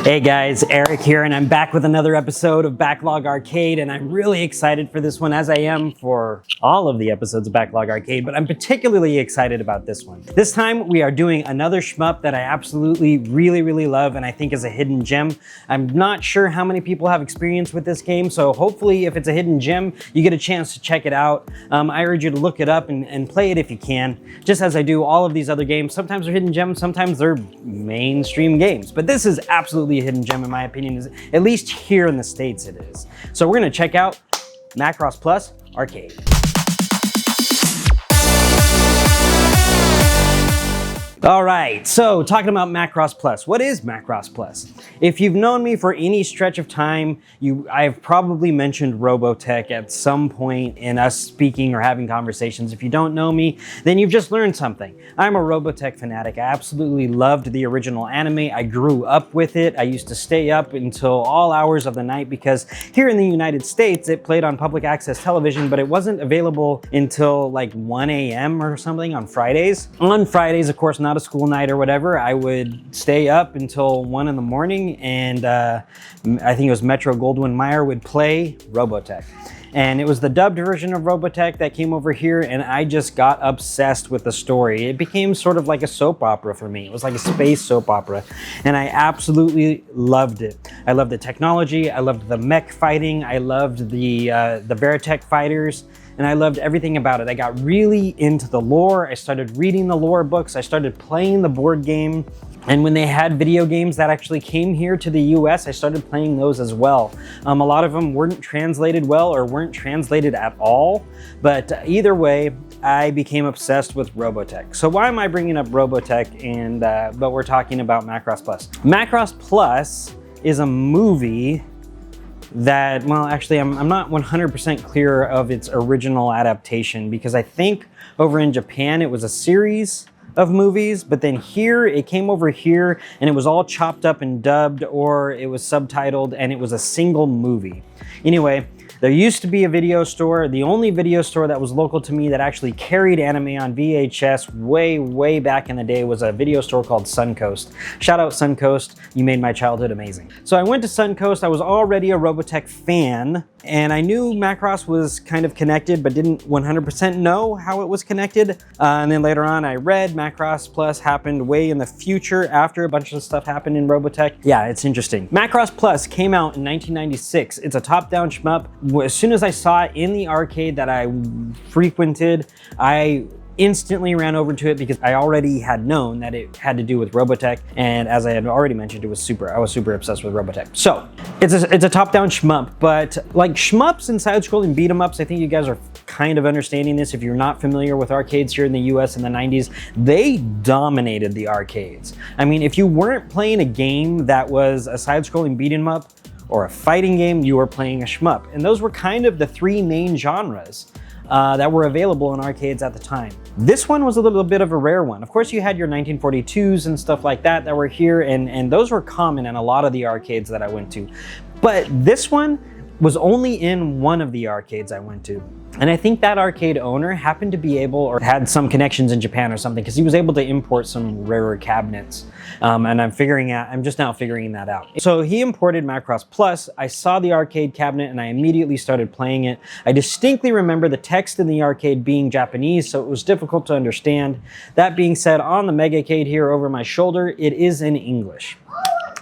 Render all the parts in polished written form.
Hey guys, Eric here, and I'm back with another episode of Backlog Arcade, and I'm really excited for this one, as I am for all of the episodes of Backlog Arcade, but I'm particularly excited about this one. This time we are doing another shmup that I absolutely really love and I think is a hidden gem. I'm not sure how many people have experience with this game, so hopefully if it's a hidden gem, you get a chance to check it out. I urge you to look it up and play it if you can, just as I do all of these other games. Sometimes they're hidden gems, sometimes they're mainstream games, but this is absolutely a hidden gem in my opinion, at least here in the States it is. So we're gonna check out Macross Plus Arcade. All right, so talking about Macross Plus. What is Macross Plus? If you've known me for any stretch of time, I've probably mentioned Robotech at some point in us speaking or having conversations. If you don't know me, then you've just learned something. I'm a Robotech fanatic. I absolutely loved the original anime. I grew up with it. I used to stay up until all hours of the night because here in the United States, it played on public access television, but it wasn't available until like 1 a.m. or something on Fridays. On Fridays, of course, not a school night or whatever, I would stay up until 1 in the morning, and I think it was Metro-Goldwyn-Mayer would play Robotech. And it was the dubbed version of Robotech that came over here, and I just got obsessed with the story. It became sort of like a soap opera for me. It was like a space soap opera, and I absolutely loved it. I loved the technology, I loved the mech fighting, I loved the Veritech fighters, and I loved everything about it. I got really into the lore. I started reading the lore books. I started playing the board game. And when they had video games that actually came here to the US, I started playing those as well. A lot of them weren't translated well or weren't translated at all. But either way, I became obsessed with Robotech. So why am I bringing up Robotech but we're talking about Macross Plus? Macross Plus is a movie that, well, actually, I'm not 100% clear of its original adaptation because I think over in Japan it was a series of movies, but then here it came over here and it was all chopped up and dubbed, or it was subtitled and it was a single movie. Anyway, there used to be a video store. The only video store that was local to me that actually carried anime on VHS way back in the day was a video store called Suncoast. Shout out Suncoast, you made my childhood amazing. So I went to Suncoast. I was already a Robotech fan, and I knew Macross was kind of connected, but didn't 100% know how it was connected. And then later on, I read Macross Plus happened way in the future after a bunch of stuff happened in Robotech. Yeah, it's interesting. Macross Plus came out in 1996. It's a top-down shmup. As soon as I saw it in the arcade that I frequented, I instantly ran over to it because I already had known that it had to do with Robotech, and as I had already mentioned, I was super obsessed with Robotech. So it's a top-down shmup, but like shmups and side-scrolling beat-em-ups, I think you guys are kind of understanding this. If you're not familiar with arcades here in the US in the 90s, they dominated the arcades. I mean, if you weren't playing a game that was a side-scrolling beat-em-up or a fighting game, you were playing a shmup. And those were kind of the three main genres that were available in arcades at the time. This one was a little bit of a rare one. Of course, you had your 1942s and stuff like that that were here, and those were common in a lot of the arcades that I went to. But this one was only in one of the arcades I went to. And I think that arcade owner happened to be able, or had some connections in Japan or something, because he was able to import some rarer cabinets. And I'm just now figuring that out. So he imported Macross Plus. I saw the arcade cabinet and I immediately started playing it. I distinctly remember the text in the arcade being Japanese, so it was difficult to understand. That being said, on the Megacade here over my shoulder, it is in English.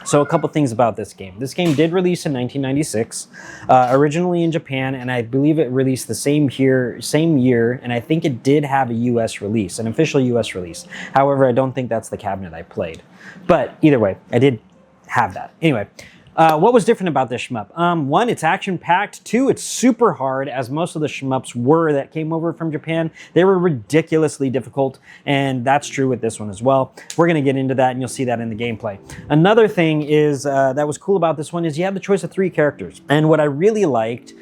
So a couple things about this game. This game did release in 1996, originally in Japan, and I believe it released the same year, and I think it did have a US release, an official US release. However, I don't think that's the cabinet I played. But either way, I did have that. Anyway, what was different about this shmup? One, it's action-packed. Two, it's super hard, as most of the shmups were that came over from Japan. They were ridiculously difficult, and that's true with this one as well. We're gonna get into that, and you'll see that in the gameplay. Another thing is that was cool about this one is you had the choice of 3 characters. And what I really liked,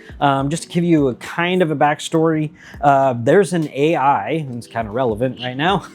just to give you a kind of a backstory, there's an AI, and it's kind of relevant right now.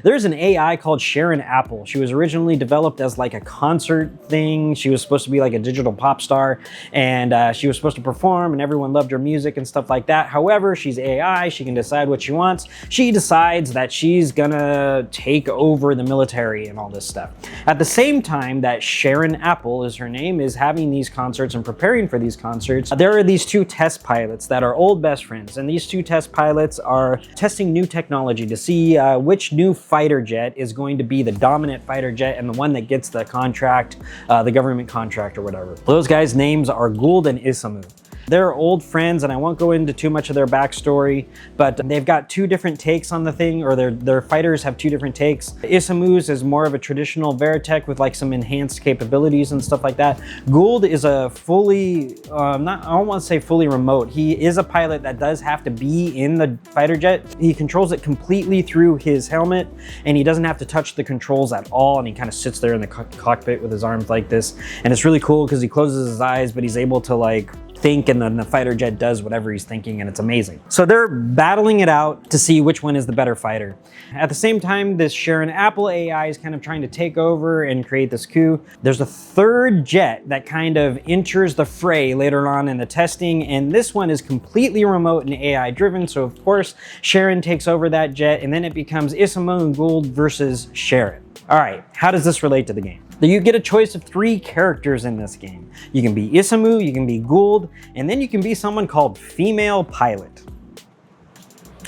There's an AI called Sharon Apple. She was originally developed as like a concert thing. She was supposed to be like a digital pop star, and she was supposed to perform, and everyone loved her music and stuff like that. However, she's AI, she can decide what she wants. She decides that she's gonna take over the military and all this stuff. At the same time that Sharon Apple is her name, is having these concerts and preparing for these concerts, there are these two test pilots that are old best friends, and these two test pilots are testing new technology to see which new fighter jet is going to be the dominant fighter jet and the one that gets the contract, the government contract or whatever. Those guys' names are Gould and Isamu. They're old friends, and I won't go into too much of their backstory, but they've got two different takes on the thing, or their fighters have two different takes. Isamu's is more of a traditional Veritech with like some enhanced capabilities and stuff like that. Gould is a fully, I don't want to say fully remote. He is a pilot that does have to be in the fighter jet. He controls it completely through his helmet, and he doesn't have to touch the controls at all, and he kind of sits there in the cockpit with his arms like this. And it's really cool because he closes his eyes, but he's able to like think, and then the fighter jet does whatever he's thinking, and it's amazing. So they're battling it out to see which one is the better fighter. At the same time, this Sharon Apple AI is kind of trying to take over and create this coup. There's a third jet that kind of enters the fray later on in the testing, and this one is completely remote and AI driven, so of course Sharon takes over that jet, and then it becomes Isamu and Gould versus Sharon. All right, how does this relate to the game? You get a choice of 3 characters in this game. You can be Isamu, you can be Gould, and then you can be someone called Female Pilot.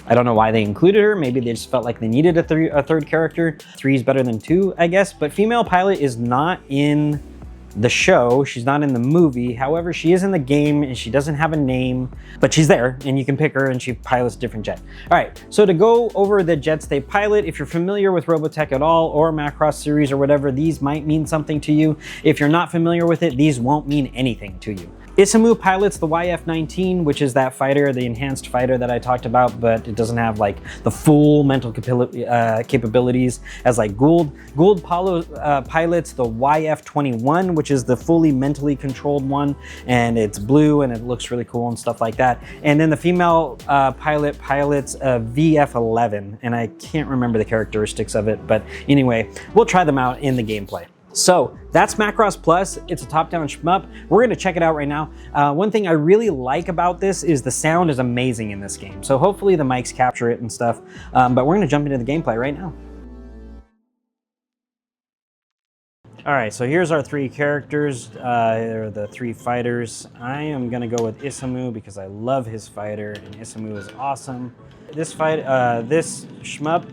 I don't know why they included her. Maybe they just felt like they needed a third character. 3 is better than 2, I guess. But Female Pilot is not in the show. She's not in the movie. However, she is in the game, and she doesn't have a name, but she's there, and you can pick her, and she pilots a different jet. All right, so to go over the jets they pilot, if you're familiar with Robotech at all, or Macross series or whatever, these might mean something to you. If you're not familiar with it, these won't mean anything to you. Isamu pilots the YF-19, which is that fighter, the enhanced fighter that I talked about, but it doesn't have like the full mental capabilities as like Gould. Gould pilots the YF-21, which is the fully mentally controlled one, and it's blue and it looks really cool and stuff like that. And then the female pilot pilots a VF-11, and I can't remember the characteristics of it, but anyway, we'll try them out in the gameplay. So that's Macross Plus. It's a top-down shmup. We're gonna check it out right now. One thing I really like about this is the sound is amazing in this game. So hopefully the mics capture it and stuff, but we're gonna jump into the gameplay right now. All right, so here's our 3 characters, or the 3 fighters. I am gonna go with Isamu because I love his fighter, and Isamu is awesome. This shmup,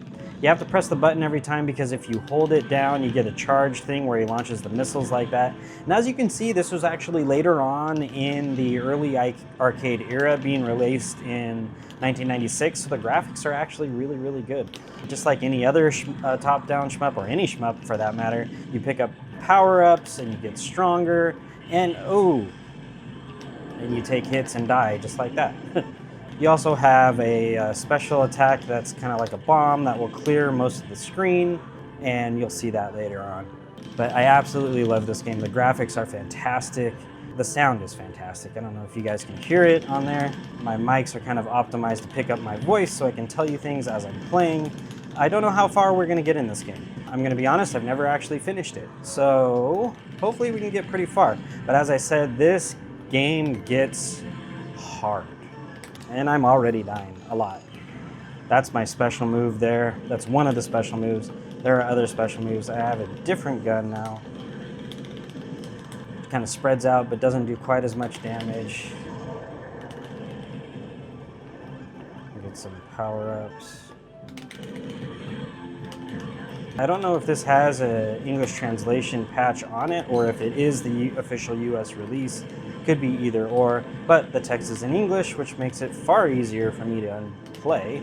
you have to press the button every time because if you hold it down, you get a charge thing where he launches the missiles like that. And as you can see, this was actually later on in the early arcade era, being released in 1996, so the graphics are actually really, really good. Just like any other top-down shmup, or any shmup for that matter, you pick up power-ups and you get stronger, and and you take hits and die just like that. You also have a special attack that's kind of like a bomb that will clear most of the screen, and you'll see that later on. But I absolutely love this game. The graphics are fantastic. The sound is fantastic. I don't know if you guys can hear it on there. My mics are kind of optimized to pick up my voice so I can tell you things as I'm playing. I don't know how far we're gonna get in this game. I'm gonna be honest, I've never actually finished it. So hopefully we can get pretty far. But as I said, this game gets hard. And I'm already dying a lot. That's my special move there. That's one of the special moves. There are other special moves. I have a different gun now. It kind of spreads out but doesn't do quite as much damage. Get some power-ups. I don't know if this has an English translation patch on it or if it is the official US release. Could be either or, but the text is in English, which makes it far easier for me to play.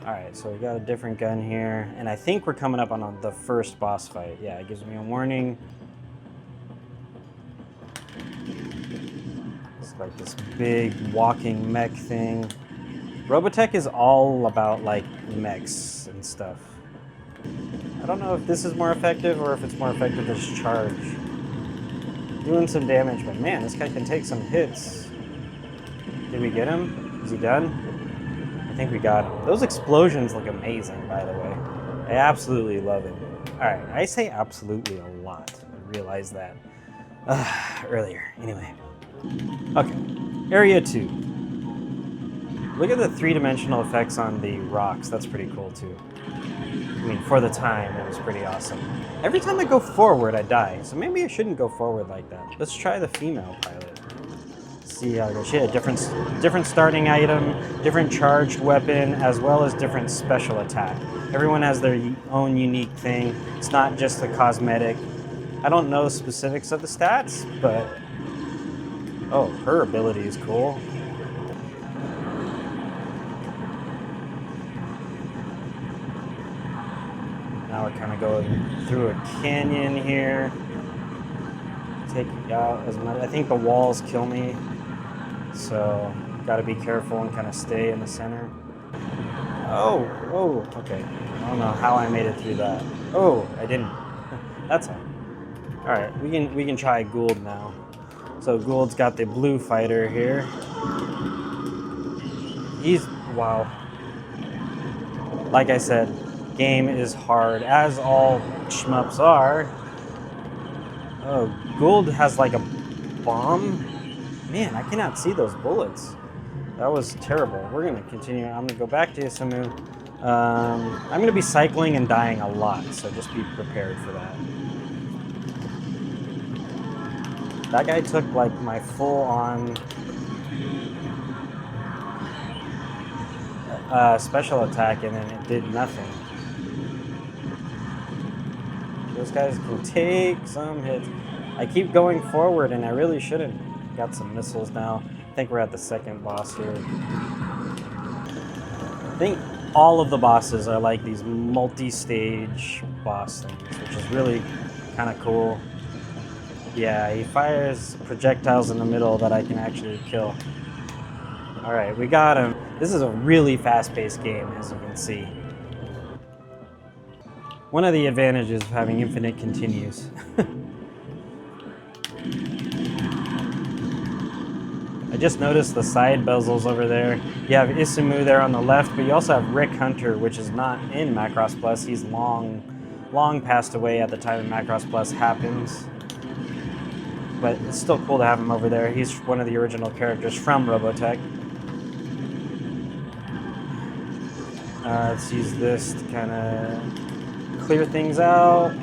All right, so we got a different gun here, and I think we're coming up on the first boss fight. Yeah, it gives me a warning. It's like this big walking mech thing. Robotech is all about like mechs and stuff. I don't know if this is more effective or if it's more effective as charge. Doing some damage, but man, this guy can take some hits. Did we get him? Is he done? I think we got him. Those explosions look amazing, by the way. I absolutely love it. right, I say absolutely a lot. I realized that earlier. Anyway. Okay, area 2. Look at the three-dimensional effects on the rocks. That's pretty cool too. I mean, for the time, it was pretty awesome. Every time I go forward, I die. So maybe I shouldn't go forward like that. Let's try the female pilot. See how it goes. She had a different starting item, different charged weapon, as well as different special attack. Everyone has their own unique thing. It's not just the cosmetic. I don't know specifics of the stats, but oh, her ability is cool. Now we're kind of going through a canyon here. Take out as much. I think the walls kill me, so got to be careful and kind of stay in the center. Oh, okay. I don't know how I made it through that. Oh, I didn't. That's all. All right, we can try Gould now. So Gould's got the blue fighter here. Wow. Like I said, game is hard, as all shmups are. Oh, Gould has like a bomb. Man, I cannot see those bullets. That was terrible. We're gonna continue. I'm gonna go back to Isamu. I'm gonna be cycling and dying a lot, so just be prepared for that. That guy took like my full-on special attack and then it did nothing. Those guys can take some hits. I keep going forward and I really shouldn't. Got some missiles now. I think we're at the second boss here. I think all of the bosses are like these multi-stage boss things, which is really kind of cool. Yeah, he fires projectiles in the middle that I can actually kill. All right, we got him. This is a really fast-paced game, as you can see. One of the advantages of having infinite continues. I just noticed the side bezels over there. You have Isamu there on the left, but you also have Rick Hunter, which is not in Macross Plus. He's long passed away at the time Macross Plus happens. But it's still cool to have him over there. He's one of the original characters from Robotech. Let's use this to kind of clear things out,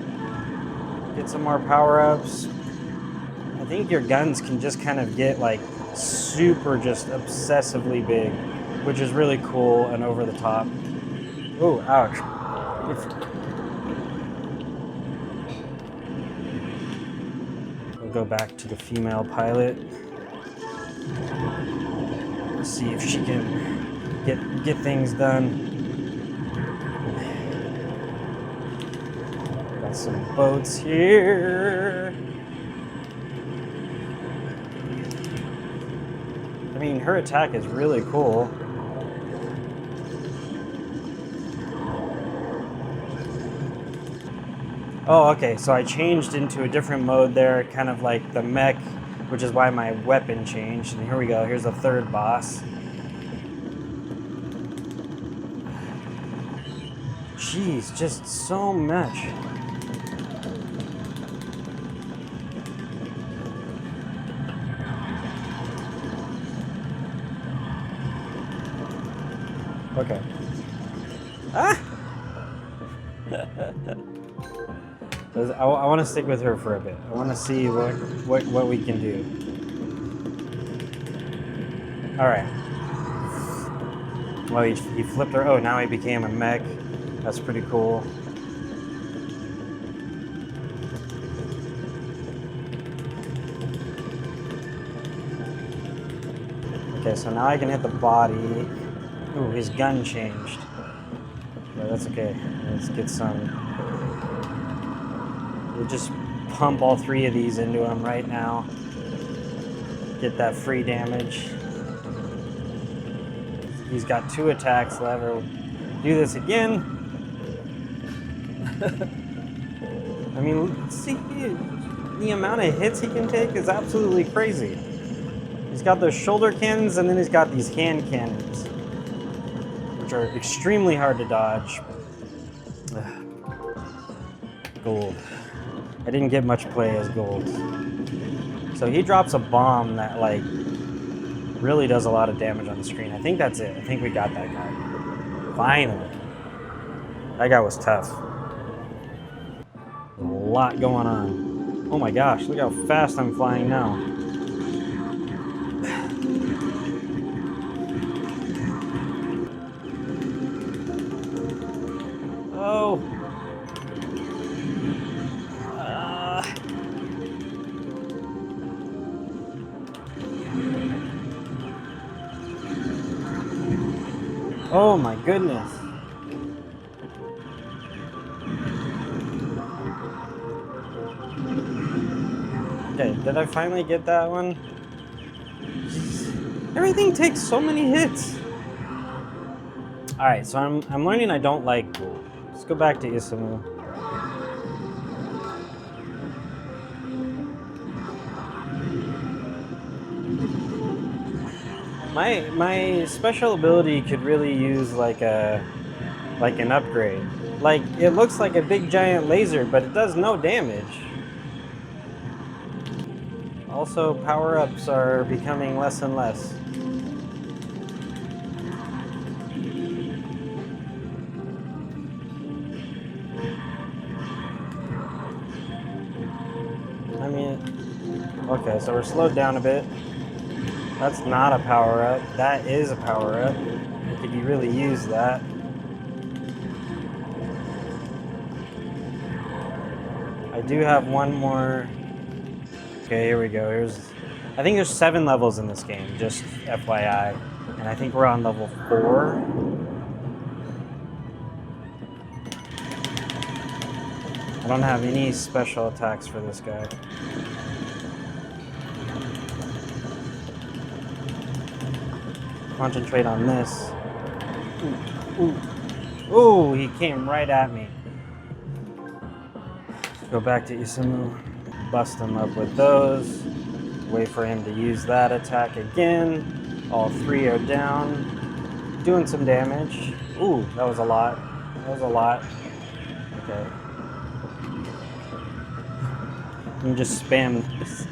get some more power-ups. I think your guns can just kind of get like super just obsessively big, which is really cool and over the top. Oh, ouch. We'll go back to the female pilot. Let's see if she can get things done. Got some boats here. I mean, her attack is really cool. Oh, okay, so I changed into a different mode there, kind of like the mech, which is why my weapon changed. And here we go, here's the third boss. Jeez, just so much. Okay. Ah! I want to stick with her for a bit. I want to see what we can do. All right. Well, he flipped her. Oh, now he became a mech. That's pretty cool. Okay, so now I can hit the body. Ooh, his gun changed. Yeah, that's okay. Let's get some. We'll just pump all three of these into him right now. Get that free damage. He's got 2 attacks left. We'll do this again. I mean, see, the amount of hits he can take is absolutely crazy. He's got those shoulder cannons, and then he's got these hand cannons, which are extremely hard to dodge. gold. I didn't get much play as gold. So he drops a bomb that like really does a lot of damage on the screen. I think that's it. I think we got that guy. Finally. That guy was tough. A lot going on. Oh my gosh, look how fast I'm flying now. Oh. Oh my goodness. Okay, did I finally get that one? Everything takes so many hits. Alright, so I'm learning I don't like gold. Let's go back to Isamu. My special ability could really use like an upgrade. Like it looks like a big giant laser, but it does no damage. Also, power-ups are becoming less and less. I mean, okay, so we're slowed down a bit. That's not a power-up. That is a power-up. Could you really use that? I do have one more. Okay, here we go. I think there's 7 levels in this game, just FYI. And I think we're on level 4. I don't have any special attacks for this guy. Concentrate on this. Ooh, he came right at me. Go back to Isamu. Bust him up with those. Wait for him to use that attack again. All 3 are down. Doing some damage. Ooh, that was a lot. That was a lot. Okay. You can just spam this.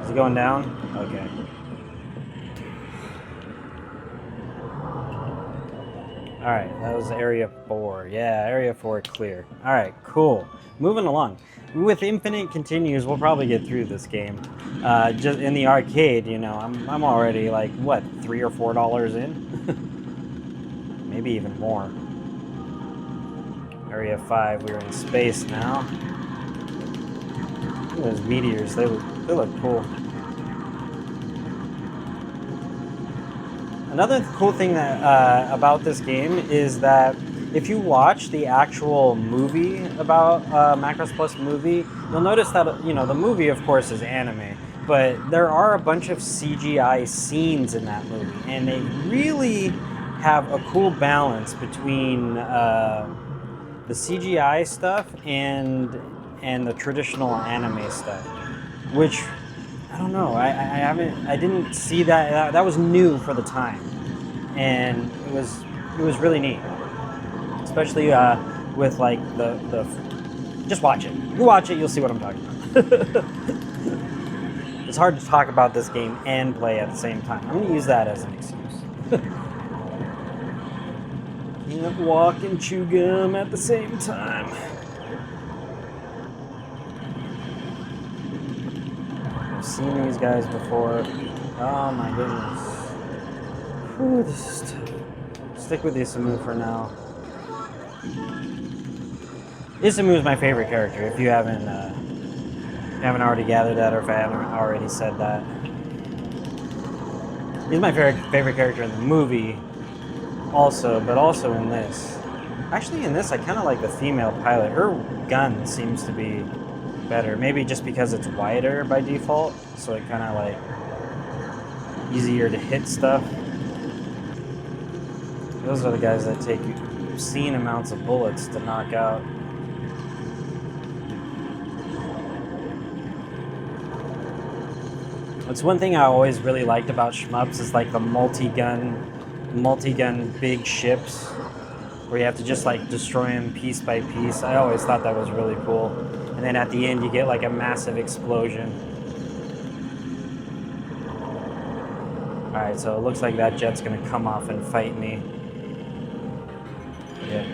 Is he going down? Okay. Alright, that was area 4. Yeah, area 4 clear. Alright, cool. Moving along. With infinite continues, we'll probably get through this game. Just in the arcade, you know, I'm already like, what, $3 or $4 in? Maybe even more. Area 5, we're in space now. Look at those meteors, they look cool. Another cool thing that about this game is that if you watch the actual movie about Macross Plus movie, you'll notice that, you know, the movie of course is anime, but there are a bunch of CGI scenes in that movie, and they really have a cool balance between the CGI stuff and the traditional anime stuff, which I don't know. I didn't see that. That was new for the time, and it was really neat. Especially with like the. Just watch it. You watch it, you'll see what I'm talking about. It's hard to talk about this game and play at the same time. I'm gonna use that as an excuse. Can't walk and chew gum at the same time. I've seen these guys before. Oh my goodness. Whew, this is tough. Stick with Isamu for now. Isamu is my favorite character, if you haven't already gathered that, or if I haven't already said that. He's my favorite character in the movie also, but also in this. Actually, in this, I kind of like the female pilot. Her gun seems to be better. Maybe just because it's wider by default, so it kind of like easier to hit stuff. Those are the guys that take obscene amounts of bullets to knock out. That's one thing I always really liked about shmups is like the multi-gun big ships. where you have to just like destroy them piece by piece. I always thought that was really cool. And then at the end you get like a massive explosion. Alright, so it looks like that jet's gonna come off and fight me. Yeah.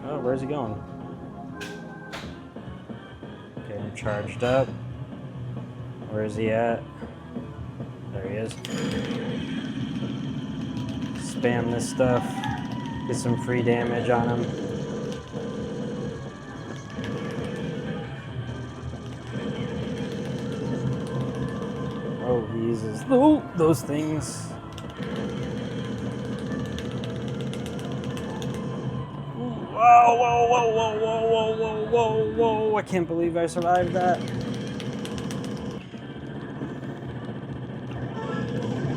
Oh, where's he going? Okay, I'm charged up. Where is he at? There he is. Spam this stuff. Get some free damage on him. Oh, he uses those things. Whoa, whoa, whoa, whoa, whoa, whoa, whoa, whoa, whoa. I can't believe I survived that.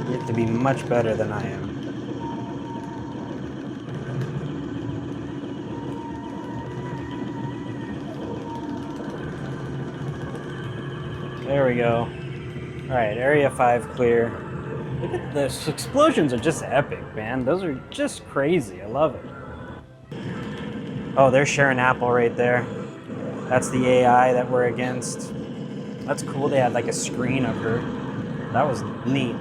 You have to be much better than I am. There we go. Alright, Area 5 clear. Look at this. Explosions are just epic, man. Those are just crazy. I love it. Oh, there's Sharon Apple right there. That's the AI that we're against. That's cool. They had like a screen of her. That was neat.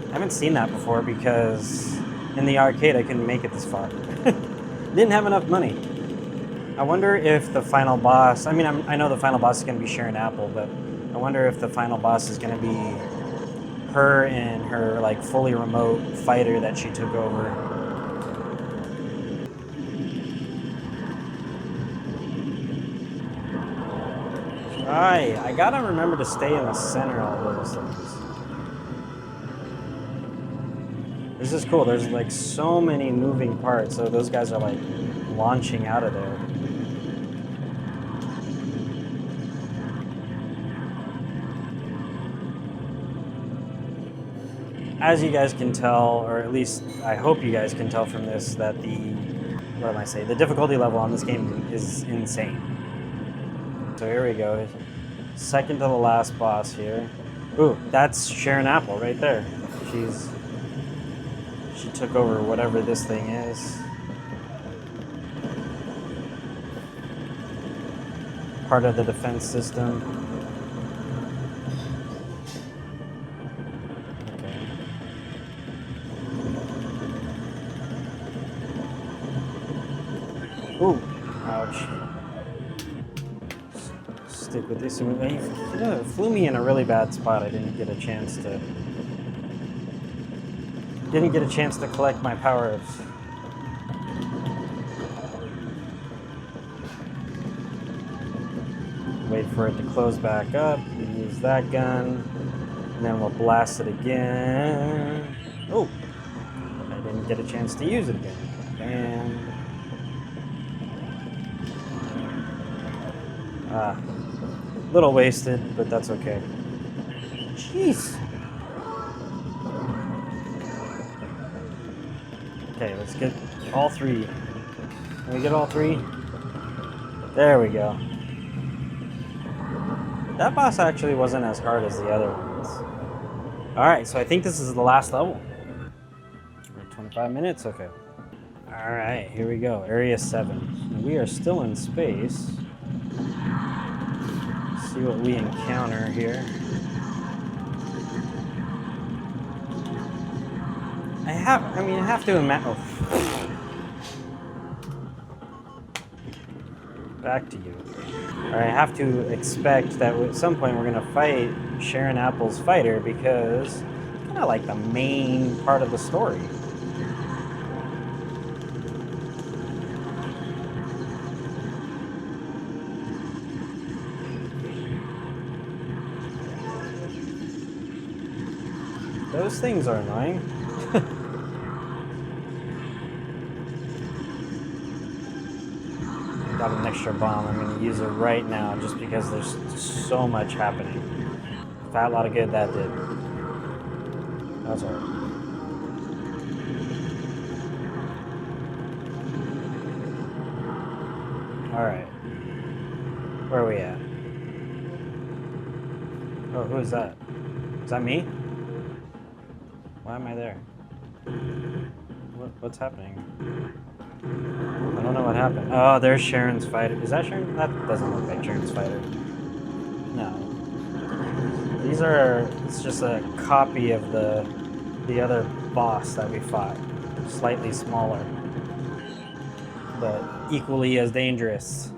I haven't seen that before because in the arcade I couldn't make it this far. Didn't have enough money. I wonder if the final boss, I mean, I know the final boss is going to be Sharon Apple, but I wonder if the final boss is going to be her and her like fully remote fighter that she took over. Alright, I gotta remember to stay in the center of those things. This is cool. There's like so many moving parts, so those guys are like launching out of there. As you guys can tell, or at least I hope you guys can tell from this, that the difficulty level on this game is insane. So here we go. Second to the last boss here. Ooh, that's Sharon Apple right there. She took over whatever this thing is. Part of the defense system. Okay. Ooh, ouch. Stick with this. It flew me in a really bad spot. I didn't get a chance to collect my powers. Wait for it to close back up. Use that gun, and then we'll blast it again. Oh, I didn't get a chance to use it again. Bam. Little wasted, but that's okay. Jeez. Okay, let's get all three. Can we get all three? There we go. That boss actually wasn't as hard as the other ones. Alright, so I think this is the last level. 25 minutes? Okay. Alright, here we go. Area 7. We are still in space. See what we encounter here. I have to imagine. Oh. Back to you. I have to expect that at some point we're gonna fight Sharon Apple's fighter because it's kind of like the main part of the story. Those things are annoying. Got an extra bomb. I'm going to use it right now just because there's so much happening. Fat lot of good that did. That's all right. All right. Where are we at? Oh, who is that? Is that me? Why am I there? What's happening? I don't know what happened. Oh, there's Sharon's fighter. Is that Sharon? That doesn't look like Sharon's fighter. No. These are, it's just a copy of the other boss that we fought. Slightly smaller, but equally as dangerous.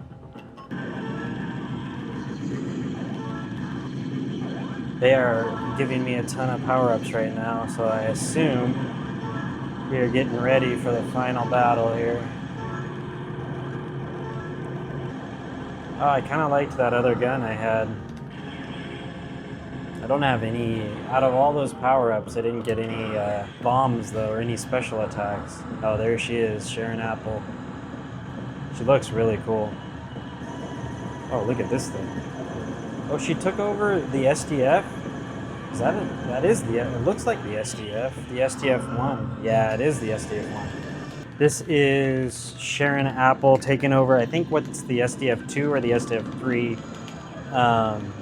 They are giving me a ton of power-ups right now, so I assume we are getting ready for the final battle here. Oh, I kind of liked that other gun I had. I don't have any, out of all those power-ups, I didn't get any bombs though, or any special attacks. Oh, there she is, Sharon Apple. She looks really cool. Oh, look at this thing. Oh, she took over the SDF? Is that it? That is the, it looks like the SDF. The SDF-1. Yeah, it is the SDF-1. This is Sharon Apple taking over, I think what's the SDF-2 or the SDF-3.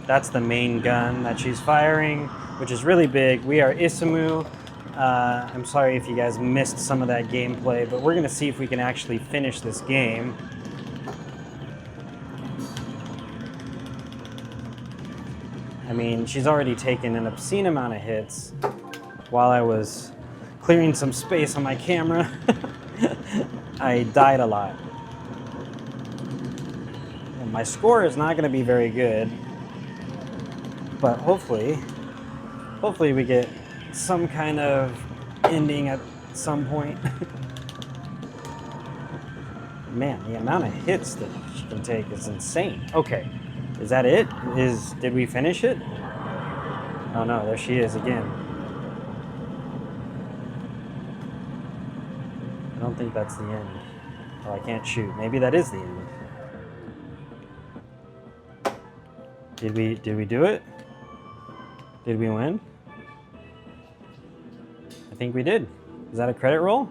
That's the main gun that she's firing, which is really big. We are Isamu. I'm sorry if you guys missed some of that gameplay, but we're gonna see if we can actually finish this game. I mean, she's already taken an obscene amount of hits while I was clearing some space on my camera. I died a lot. And my score is not gonna be very good. But hopefully we get some kind of ending at some point. Man, the amount of hits that she can take is insane. Okay, is that it? Did we finish it? Oh no, there she is again. I don't think that's the end. Oh, I can't shoot. Maybe that is the end. Did we do it? Did we win? I think we did. Is that a credit roll?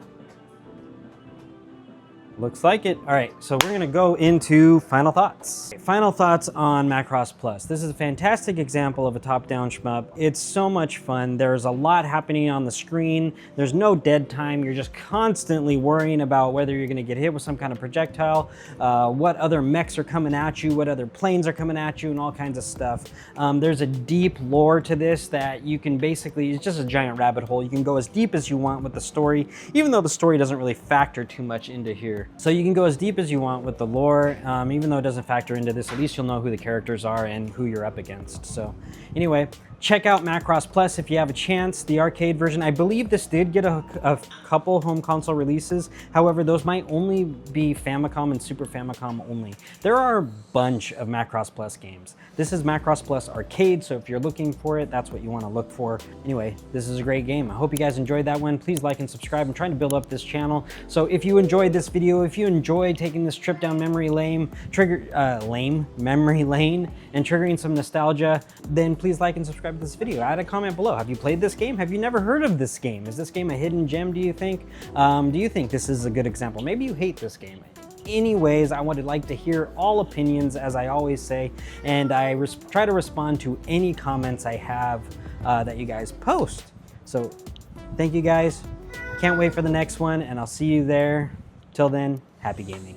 Looks like it. All right, so we're gonna go into final thoughts. Final thoughts on Macross Plus. This is a fantastic example of a top-down shmup. It's so much fun. There's a lot happening on the screen. There's no dead time. You're just constantly worrying about whether you're gonna get hit with some kind of projectile, what other mechs are coming at you, what other planes are coming at you, and all kinds of stuff. There's a deep lore to this that you can basically, it's just a giant rabbit hole. You can go as deep as you want with the story, even though the story doesn't really factor too much into here. So you can go as deep as you want with the lore, even though it doesn't factor into this, at least you'll know who the characters are and who you're up against. So anyway, check out Macross Plus if you have a chance. The arcade version, I believe this did get a couple home console releases. However, those might only be Famicom and Super Famicom only. There are a bunch of Macross Plus games. This is Macross Plus Arcade, so if you're looking for it, that's what you want to look for. Anyway, this is a great game. I hope you guys enjoyed that one. Please like and subscribe. I'm trying to build up this channel. So if you enjoyed this video, if you enjoyed taking this trip down memory lane, and triggering some nostalgia, then please like and subscribe to this video. Add a comment below. Have you played this game? Have you never heard of this game? Is this game a hidden gem, do you think? Do you think this is a good example? Maybe you hate this game. Anyways, I would like to hear all opinions, as I always say, and I try to respond to any comments I have that you guys post. So thank you guys. Can't wait for the next one, and I'll see you there. Till then, happy gaming.